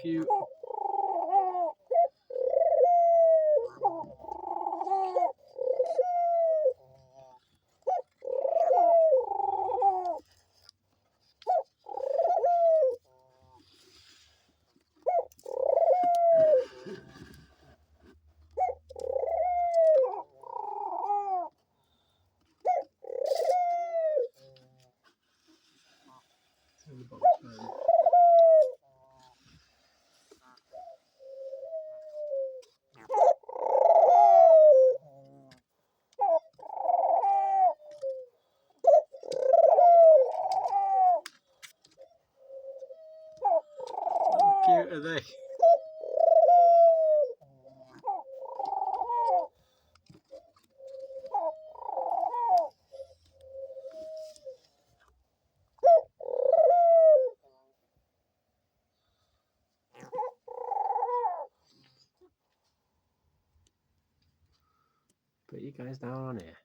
cute. How cute are they? Put you guys down on here.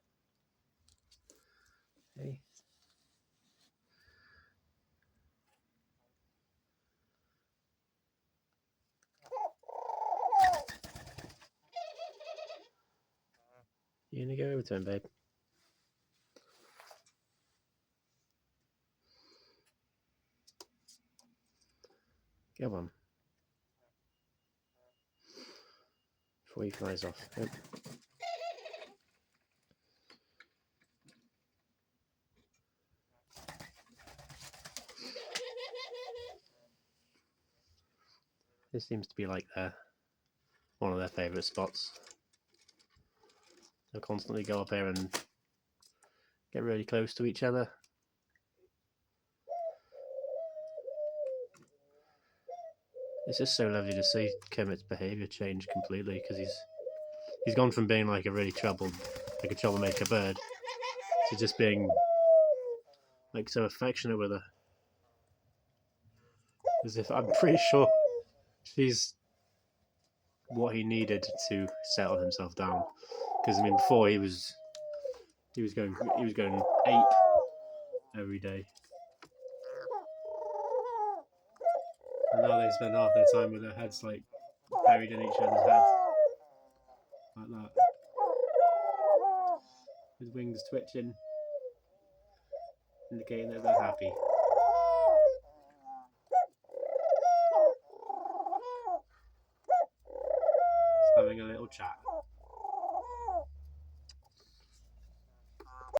Hey. You gonna go over to him, babe? Go on. Before he flies off. Yep. This seems to be like one of their favourite spots. They'll constantly go up here and get really close to each other. It's just so lovely to see Kermit's behaviour change completely, because he's gone from being like a really troublemaker bird to just being like so affectionate with her. As if I'm pretty sure she's what he needed to settle himself down. Because I mean, before he was going ape every day, and now they spend half their time with their heads like buried in each other's heads, like that, with wings twitching, indicating that they're happy. Having a little chat.